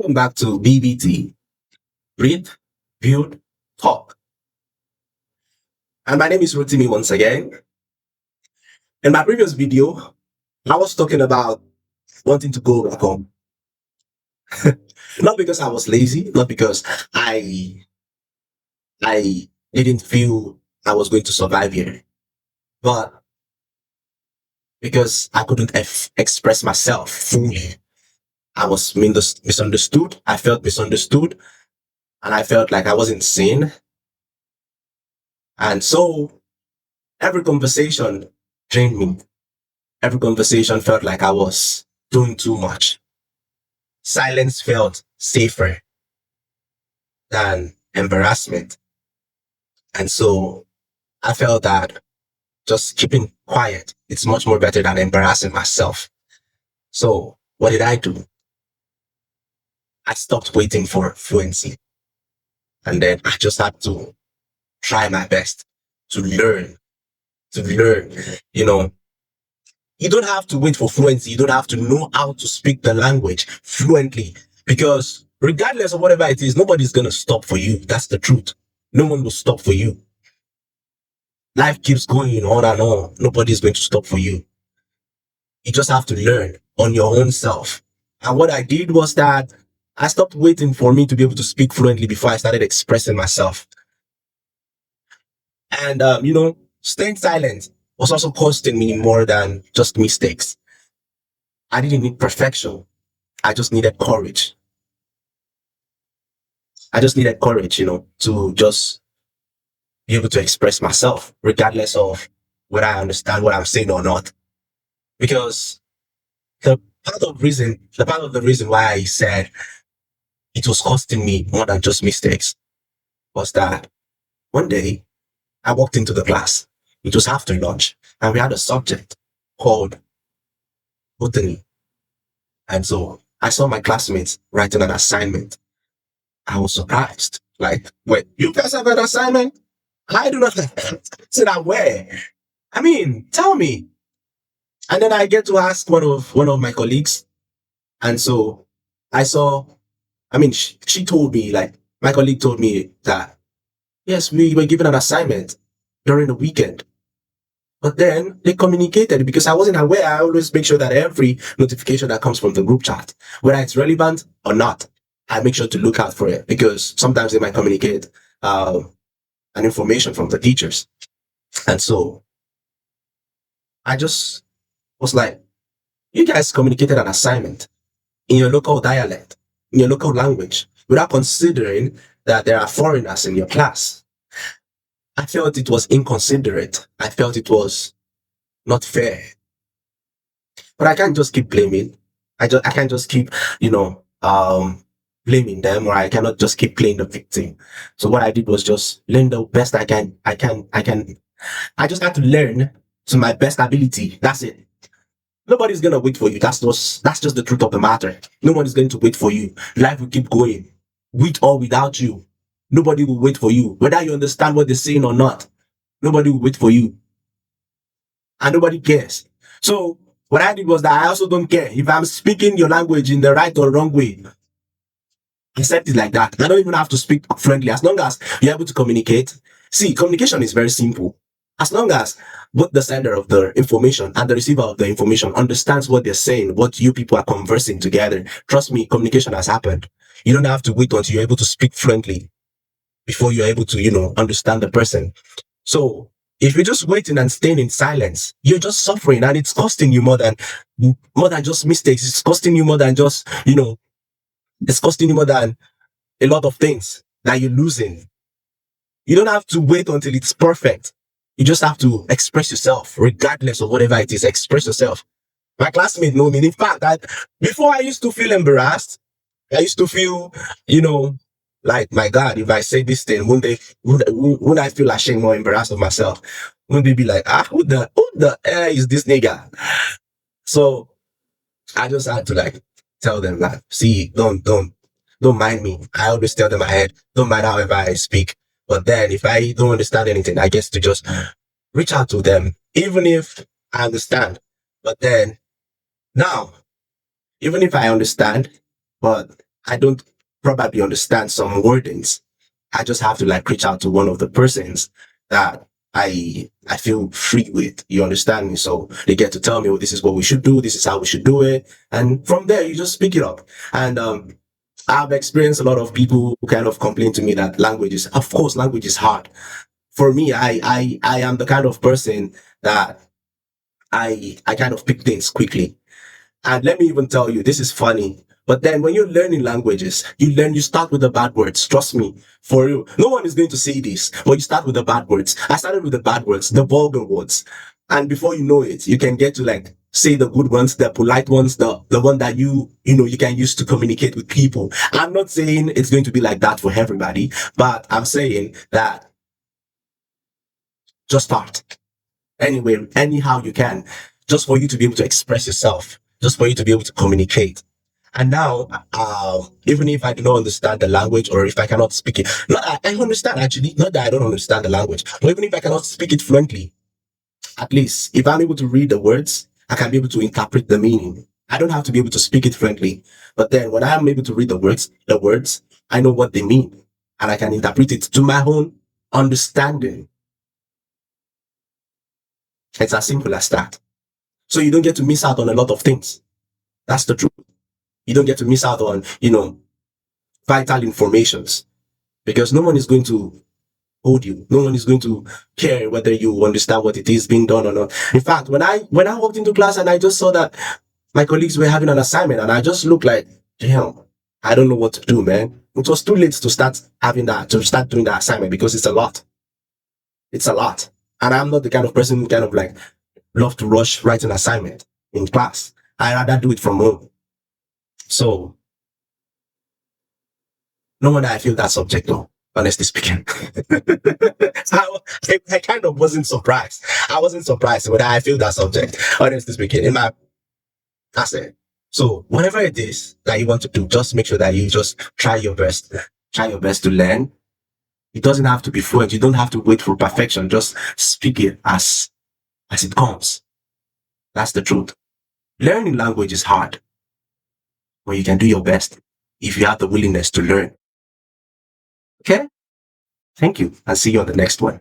Welcome back to B.B.T. Breathe, Build, Talk. And my name is Rotimi once again. In my previous video, I was talking about wanting to go back home. Not because I was lazy, not because I didn't feel I was going to survive here, but because I couldn't express myself fully. I was misunderstood. I felt misunderstood, and I felt like I wasn't seen. And so every conversation drained me. Every conversation felt like I was doing too much. Silence felt safer than embarrassment. And so I felt that just keeping quiet, it's much more better than embarrassing myself. So what did I do? I stopped waiting for fluency. And then I just had to try my best to learn. You know, you don't have to wait for fluency. You don't have to know how to speak the language fluently because regardless of whatever it is, nobody's going to stop for you. That's the truth. No one will stop for you. Life keeps going on and on. Nobody's going to stop for you. You just have to learn on your own self. And what I did was that I stopped waiting for me to be able to speak fluently before I started expressing myself. And, staying silent was also costing me more than just mistakes. I didn't need perfection. I just needed courage. I just needed courage, to just be able to express myself, regardless of whether I understand what I'm saying or not. Because the part of the reason why I said it was costing me more than just mistakes was that one day I walked into the class. It was after lunch, and we had a subject called botany. And so I saw my classmates writing an assignment. I was surprised. Like, wait, you guys have an assignment? I do not say that where. I mean, tell me. And then I get to ask one of my colleagues. And so I saw, she told me, like, my colleague told me that, yes, we were given an assignment during the weekend. But then they communicated because I wasn't aware. I always make sure that every notification that comes from the group chat, whether it's relevant or not, I make sure to look out for it because sometimes they might communicate an information from the teachers. And so I just was like, you guys communicated an assignment in your local dialect, in your local language, without considering that there are foreigners in your class. I felt it was inconsiderate. I felt it was not fair. But I can't just keep blaming. I can't just keep, blaming them, or I cannot just keep playing the victim. So what I did was just learn the best I can. I just had to learn to my best ability. That's it. Nobody's gonna wait for you. That's just the truth of the matter. No one is going to wait for you. Life will keep going, with or without you. Nobody will wait for you, whether you understand what they're saying or not. Nobody will wait for you, and nobody cares. So what I did was that I also don't care if I'm speaking your language in the right or wrong way. Accept it like that. I don't even have to speak fluently as long as you're able to communicate. See, communication is very simple. As long as both the sender of the information and the receiver of the information understands what they're saying, what you people are conversing together, trust me, communication has happened. You don't have to wait until you're able to speak fluently before you're able to, understand the person. So if you're just waiting and staying in silence, you're just suffering, and it's costing you more than just mistakes. It's costing you more than just, it's costing you more than a lot of things that you're losing. You don't have to wait until it's perfect. You just have to express yourself, regardless of whatever it is. Express yourself. My classmates know me. In fact, before I used to feel embarrassed. I used to feel, like, my God, if I say this thing, wouldn't I feel ashamed or embarrassed of myself? Wouldn't they be like, who the hell is this nigga? So I just had to, like, tell them, like, see, don't mind me. I always tell them ahead, don't mind however I speak. But then if I don't understand anything, I guess to just reach out to them, even if I understand. But then now, even if I understand, but I don't probably understand some wordings. I just have to like reach out to one of the persons that I feel free with. You understand me? So they get to tell me, oh, this is what we should do. This is how we should do it. And from there, you just pick it up. And I've experienced a lot of people who kind of complain to me that language is, of course, language is hard. For me, I am the kind of person that I kind of pick things quickly. And let me even tell you, this is funny. But then when you're learning languages, you start with the bad words. Trust me, for real. No one is going to say this, but you start with the bad words. I started with the bad words, the vulgar words. And before you know it, you can get to like say the good ones, the polite ones, the one that you can use to communicate with people. I'm not saying it's going to be like that for everybody, but I'm saying that just start anyway, anyhow you can, just for you to be able to express yourself, just for you to be able to communicate. And now, even if I do not understand the language or if I cannot speak it, not I understand actually, not that I don't understand the language, but even if I cannot speak it fluently, at least if I'm able to read the words, I can be able to interpret the meaning. I don't have to be able to speak it fluently, but then when I'm able to read the words, I know what they mean and I can interpret it to my own understanding. It's as simple as that. So you don't get to miss out on a lot of things. That's the truth. You don't get to miss out on, vital informations because no one is going to hold you. No one is going to care whether you understand what it is being done or not. In fact, when I walked into class and I just saw that my colleagues were having an assignment and I just looked like, damn, I don't know what to do, man. It was too late to start to start doing that assignment because it's a lot. It's a lot. And I'm not the kind of person who kind of like love to rush write an assignment in class. I rather do it from home. So no wonder I feel that subject though, honestly speaking. I kind of wasn't surprised. I wasn't surprised when I feel that subject, honestly speaking. That's it. So whatever it is that you want to do, just make sure that you just try your best. Try your best to learn. It doesn't have to be fluent. You don't have to wait for perfection. Just speak it as it comes. That's the truth. Learning language is hard, but you can do your best if you have the willingness to learn. Okay? Thank you, and see you on the next one.